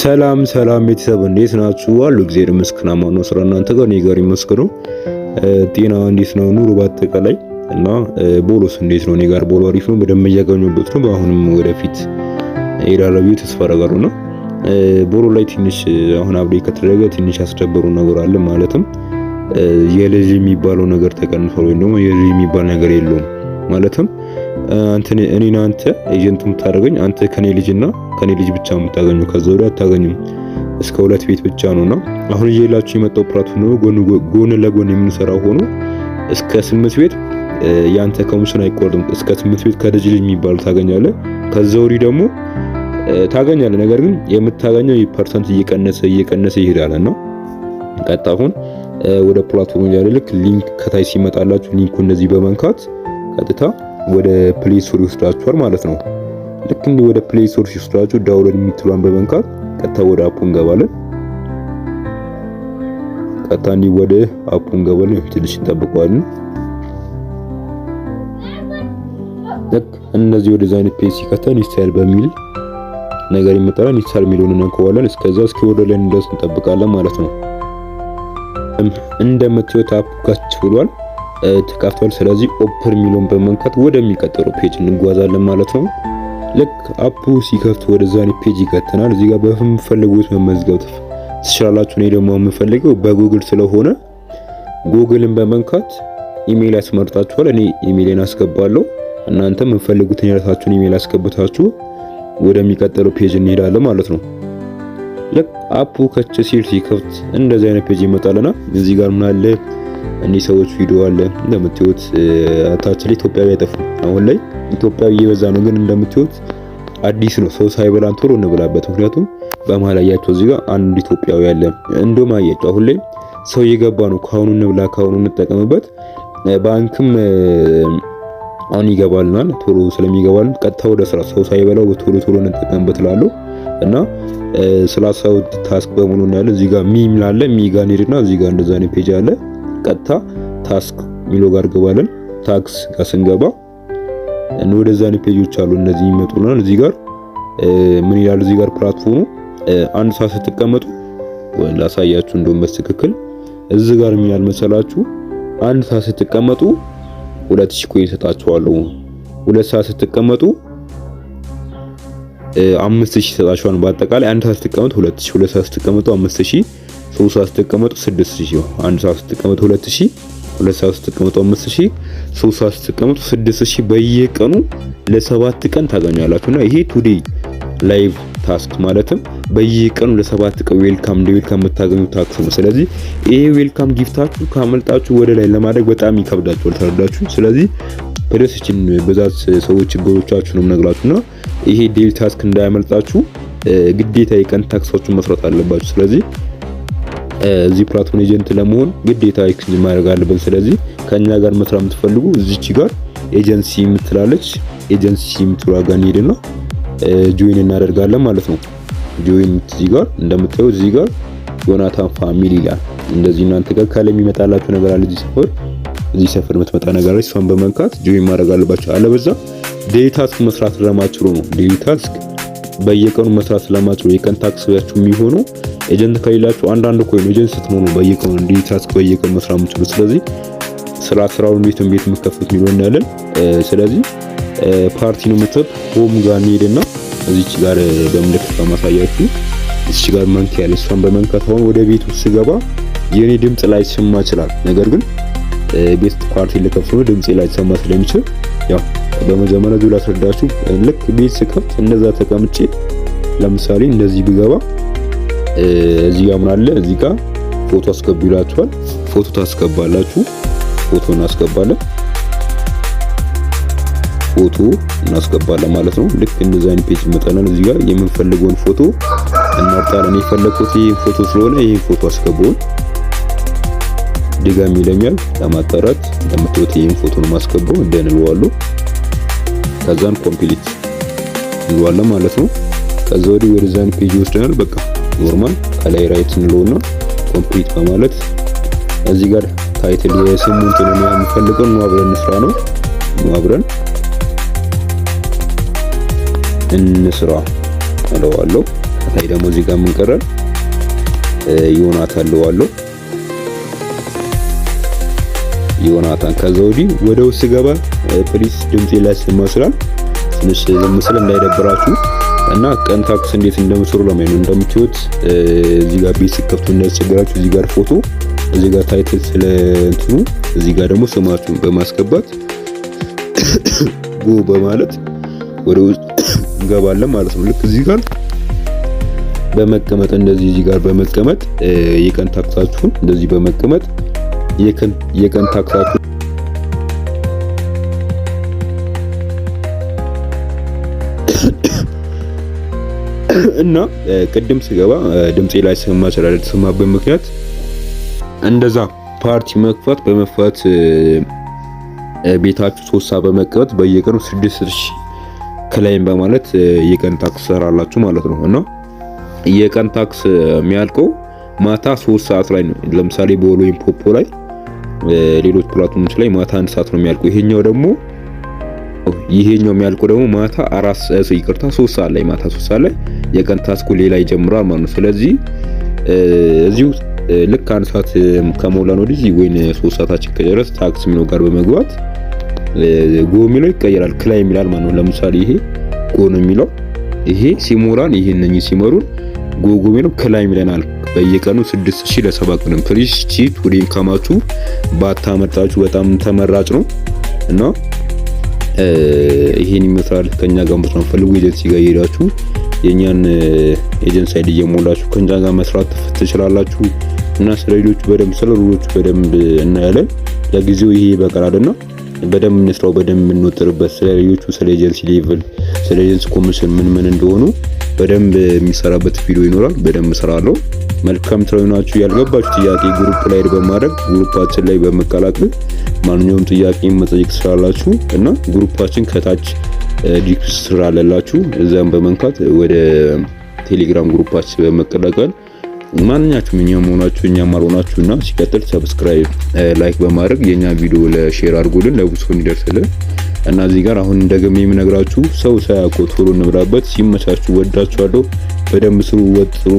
ሰላም ቤተሰብ እንዴት ናችሁ? አሉ እግዚአብሔር ይመስገን አማን ነው። ስራ እናንተ ጋር እኔ ጋር ይመስገን። ጤና እንዴት ነው? ኑሮ በአጠቃላይ እና ቦሎስ እንዴት ነው? እኔ ጋር ቦሎ አሪፍ ነው። በደንብ እያገኘሁበት ነው። በአሁንም ወደፊት እሄዳለሁ ብዬ ተስፋ አደርጋለሁ። እና ቦሎ ላይ ትንሽ አሁን አብዴት ከተደረገ ትንሽ ያስደበሩ ነገር አለ። ማለትም የልጅ የሚባለው ነገር ተቀንሷል፣ ወይም ደግሞ የልጅ የሚባል ነገር የለውም። ማለትም እኔና አንተ ኤጀንት የምታደርገኝ አንተ ከኔ ልጅና ከኔ ልጅ ብቻ የምታገኘው፣ ከዛ ወዲያ አታገኝም። እስከ 2 ቤት ብቻ ነውና አሁን ይዤላችሁ የመጣው ፕላትፎርም ነው። ጎን ለጎን የምንሰራው ሆኖ እስከ 8 ቤት ያንተ ኮሚሽን አይቆርጥም። እስከ 8 ቤት ከልጅ የሚባሉ ታገኛለህ። ከዛ ወዲህ ደግሞ ታገኛለህ። ነገር ግን የምታገኘው ፐርሰንት እየቀነሰ ይሄዳልና ቀጣ አሁን ወደ ፕላትፎርሙ ያለ ልክ ሊንክ ከታይ ሲመጣላችሁ ሊንኩ እንደዚህ በመንካት ቀጥታ ወደ ፕሌይ ስቶር ይወስዳችኋል ማለት ነው። ልክ እንዲህ ወደ ፕሌይ ስቶር ሲወስዳችሁ ዳውንሎድ የምትሏን በመንካት ቀጥታ ወደ አፑ እንገባለን። ቀጥታ እንዲህ ወደ አፑ እንገባለን። ትንሽ እንጠብቀዋለን። ልክ እነዚህ ወደ ዛይን ፔጅ ሲከተን ኢንስታል በሚል ነገር ይመጣል። ኢንስታል የሚለውን እንነካዋለን። እስከዛ ወደ ላይ እንደስ እንጠብቃለን ማለት ነው። እንደምታዩት አፑ ከች ብሏል፣ ተከፍቷል። ስለዚህ ኦፕን የሚለውን በመንካት ወደሚቀጥለው ፔጅ እንጓዛለን ማለት ነው። ልክ አፑ ሲከፍት ወደ ዛኔ ፔጅ ይከተናል። እዚህ ጋር በምትፈልጉት መመዝገብ ትችላላችሁ። እኔ ደግሞ የምፈልገው በጉግል ስለሆነ ጉግልን በመንካት ኢሜል ያስመርጣችኋል። እኔ ኢሜልን አስገባለሁ። እናንተ የምትፈልጉትን የራሳችሁን ኢሜል አስገብታችሁ ወደሚቀጥለው ፔጅ እንሄዳለን ማለት ነው። ልክ አፑ ከች ሲል ሲከፍት እንደዚህ አይነት ፔጅ ይመጣልና እዚህ ጋር ምን አለ? እነዚህ ሰዎች ቪዲዮ አለ እንደምትዩት። ታች ላይ ኢትዮጵያዊ አይጠፉም። አሁን ላይ ኢትዮጵያዊ እየበዛ ነው፣ ግን እንደምትዩት አዲስ ነው። ሰው ሳይበላን ቶሎ እንብላበት። ምክንያቱም በመሃል አያቸው እዚህ ጋር አንድ ኢትዮጵያዊ አለ። እንደውም አያቸው አሁን ላይ ሰው እየገባ ነው። ካሁኑ እንብላ፣ ካሁኑ እንጠቀምበት። ባንክም አሁን ይገባልናል። ቶሎ ስለሚገባልን ቀጥታ ወደ ስራ ሰው ሳይበላው ቶሎ እንጠቀምበት እላለሁ። እና ስላሳው ታስክ በሙሉ እናያለ። እዚህ ጋር ሚም ላለ ሚጋ ኔድና እዚህ ጋር እንደዛ ነው ፔጅ አለ። ቀጥታ ታስክ ሚሎ ጋር ገባለን። ታክስ ጋር ስንገባ ወደዛ ነው ፔጆች አሉ። እነዚህ ይመጡልናል። እዚህ ጋር ምን ይላል? እዚህ ጋር ፕላትፎርሙ አንድ ሰዓት ስትቀመጡ ወይ ላሳያችሁ እንደውም በትክክል እዚህ ጋር ምን ይላል መሰላችሁ? አንድ ሰዓት ስትቀመጡ 2000 ኮይን ሰጣችኋለሁ። 2 ሰዓት ስትቀመጡ 5000 ሰጣችኋል። በአጠቃላይ አንድ ሰዓት ስትቀመጡ 2000፣ 2 ሰዓት ስትቀመጡ 5000፣ 3 ሰዓት ስትቀመጡ 6000፣ አንድ ሰዓት ስትቀመጡ 2000፣ 2 ሰዓት ስትቀመጡ 5000፣ 3 ሰዓት ስትቀመጡ 6000 በየቀኑ ለ7 ቀን ታገኛላችሁና ይሄ ቱዴይ ላይቭ ታስክ ማለትም በየቀኑ ለ7 ቀን ዌልካም የምታገኙ ታክስ ነው። ስለዚህ ይሄ ዌልካም ጊፍታችሁ ካመልጣችሁ ወደ ላይ ለማድረግ በጣም ይከብዳችኋል። ተረዳችሁ? ስለዚህ ፕሬስችን በዛት ሰዎች ችግሮቻችሁ ነው የምነግራችሁና ይሄ ዴሊ ታስክ እንዳያመልጣችሁ ግዴታ የቀን ታክሳችሁን መስራት አለባችሁ። ስለዚህ እዚህ ፕላትፎርም ኤጀንት ለመሆን ግዴታ ኤክስቼንጅ ማድረግ አለበት። ስለዚህ ከኛ ጋር መስራት የምትፈልጉ እዚች ጋር ኤጀንሲ የምትላለች ኤጀንሲ የምትሏጋ እንሄድና ጆይን እናደርጋለን ማለት ነው። ጆይን እዚህ ጋር እንደምታዩት እዚህ ጋር ዮናታን ፋሚሊ ይላል። እንደዚህ እናንተ ጋር ካለ የሚመጣላችሁ ነገር አለ። እዚህ ሰፈር የምትመጣ ነገር አለ። እሷን በመንካት ጆይን ማድረግ አለባችሁ። አለበዛ ዴሊ ታስክ መስራት ስለማትችሉ ነው። ዴሊ ታስክ በየቀኑ መስራት ስለማትችሉ የቀን ታክስ ያችሁ የሚሆነው ኤጀንት ከሌላችሁ አንዳንድ ኮይን ኤጀንት ስትሆኑ በየቀኑ ዴሊ ታስክ በየቀኑ መስራት የምትችሉ። ስለዚህ ስራውን እንዴት የምትከፍቱት የሚሆን ያለን። ስለዚህ ፓርቲ ነው የምትሰጥ ሆም ጋር እንሄድና እዚች ጋር በምልክት በማሳያችሁ እዚች ጋር መንኪያ ያለ እሷን በመንካት አሁን ወደ ቤቱ ስገባ የኔ ድምጽ ላይ ሰማ ይችላል። ነገር ግን ቤስት ፓርቲ ለከፍቶ ድምጽ ላይ ሰማ ስለሚችል ያው በመጀመሪያ ዙላ አስረዳችሁ። ልክ ቤት ስከፍት እንደዛ ተቀምጬ ለምሳሌ እንደዚህ ብገባ እዚህ ጋር ምን አለ? እዚህ ጋር ፎቶ አስገቡ ይላችኋል። ፎቶ ታስገባላችሁ። ፎቶ እናስገባለን ማለት ነው። ልክ እንደዛ አይነት ፔጅ ይመጣለን። እዚህ ጋር የምንፈልገውን ፎቶ እንመርጣለን። የፈለኩት ይሄን ፎቶ ስለሆነ ይሄን ፎቶ አስገባውን ድጋሚ ይለኛል ለማጣራት። እንደምታዩት ይሄን ፎቶ ነው ማስገባው እንደንለዋለሁ። ከዛን ኮምፕሊት እንለዋለን ማለት ነው። ከዛ ወደ ዛን ፔጅ ይወስደናል። በቃ ኖርማል ከላይ ራይት እንለውና ኮምፕሊት በማለት እዚህ ጋር ታይትል የስሙን ነው የምፈልገው ነው አብረን እንስራ ነው አብረን እንስራ እለዋለሁ። ከታይ ደግሞ እዚህ ጋር ምን ቀረ? ዮናታን ለዋለው ዮናታን። ከዛ ወዲህ ወደ ውስጥ ገባ ፕሊስ ድምጼ ላይ ስመስላል ትንሽ ምስል እንዳይደብራችሁ እና ቀን ታክስ እንዴት እንደምሰሩ ለማየት ነው። እንደምትዩት እዚህ ጋር ቤት ሲከፍቱ እንዳያስቸግራችሁ እዚህ ጋር ፎቶ፣ እዚህ ጋር ታይትል ስለ እንትኑ፣ እዚህ ጋር ደግሞ ስማችሁን በማስገባት ጎ በማለት ወደ ውስጥ እንገባለን ማለት ነው። ልክ እዚህ ጋር በመቀመጥ እንደዚህ እዚህ ጋር በመቀመጥ የቀን ታክሳችሁን እንደዚህ በመቀመጥ የቀን ታክሳችሁን እና ቅድም ስገባ ድምጼ ላይ ሰማ ስላልተሰማበት ምክንያት እንደዛ ፓርቲ መክፈት በመፍታት ቤታችሁ 3 ሰዓት በመቀመጥ በየቀኑ 6000 ክላይም በማለት የቀን ታክስ ሰራላችሁ ማለት ነው። እና የቀን ታክስ የሚያልቀው ማታ 3 ሰዓት ላይ ነው። ለምሳሌ በወሎ ወይም ፖፖ ላይ ሌሎች ፕላትፎርሞች ላይ ማታ 1 ሰዓት ነው የሚያልቀው። ይሄኛው የሚያልቀው ደግሞ ማታ 3 ሰዓት ላይ ማታ 3 ሰዓት ላይ የቀን ታክሱ ሌላ ይጀምራል ማለት ነው። ስለዚህ እዚሁ ልክ 1 ሰዓት ከሞላን ወዲህ ወይን 3 ሰዓታችን ከጨረስ ታክስ ሚኖ ጋር በመግባት ጎ የሚለው ይቀየራል፣ ክላይም ይላል ማለት ነው። ለምሳሌ ይሄ ጎ ነው የሚለው ይሄ ሲሞላን ይሄንኝ ሲመሩን ጎ የሚለው ክላይም ይለናል። በየቀኑ 6000 ለ7 ቀን ፕሊስ ቺት ወደ ኢንካማችሁ ባታመጣችሁ በጣም ተመራጭ ነው እና ይሄን ይመስላል። ከኛ ጋር መስራት ፈልጉ ኤጀንሲ ጋር ይሄዳችሁ የኛን ኤጀንሲ አይዲ እየሞላችሁ ከኛ ጋር መስራት ትችላላችሁ እና ስለሌሎቹ በደንብ ስለሩሎቹ በደንብ እናያለን። ለጊዜው ይሄ በቀላልና በደንብ እንስራው በደንብ እንወጥርበት። ስለሌሎቹ ስለ ኤጀንሲ ሌቭል ስለ ኤጀንሲ ኮሚሽን ምን እንደሆኑ በደንብ የሚሰራበት ቪዲዮ ይኖራል። በደንብ እሰራለሁ። መልካም ትራዩናችሁ። ያልገባችሁ ጥያቄ ግሩፕ ላይ በማድረግ ግሩፓችን ላይ በመቀላቀል ማንኛውም ጥያቄ መጠየቅ ትችላላችሁ እና ግሩፓችን ከታች ዲስክሪፕሽን አለላችሁ። እዛም በመንካት ወደ ቴሌግራም ግሩፓችን በመቀላቀል ማንኛችሁም እኛም ሆናችሁ እኛም አልሆናችሁና ሲቀጥል ሰብስክራይብ ላይክ በማድረግ የኛ ቪዲዮ ለሼር አድርጉልን ለብዙ ሰው እንዲደርስልን እና እዚህ ጋር አሁን እንደገና የምነግራችሁ ሰው ሳያውቀው ቶሎ እንብራበት። ሲመቻችሁ ወዳችኋለሁ። በደንብ ስሩ፣ ወጥሩ።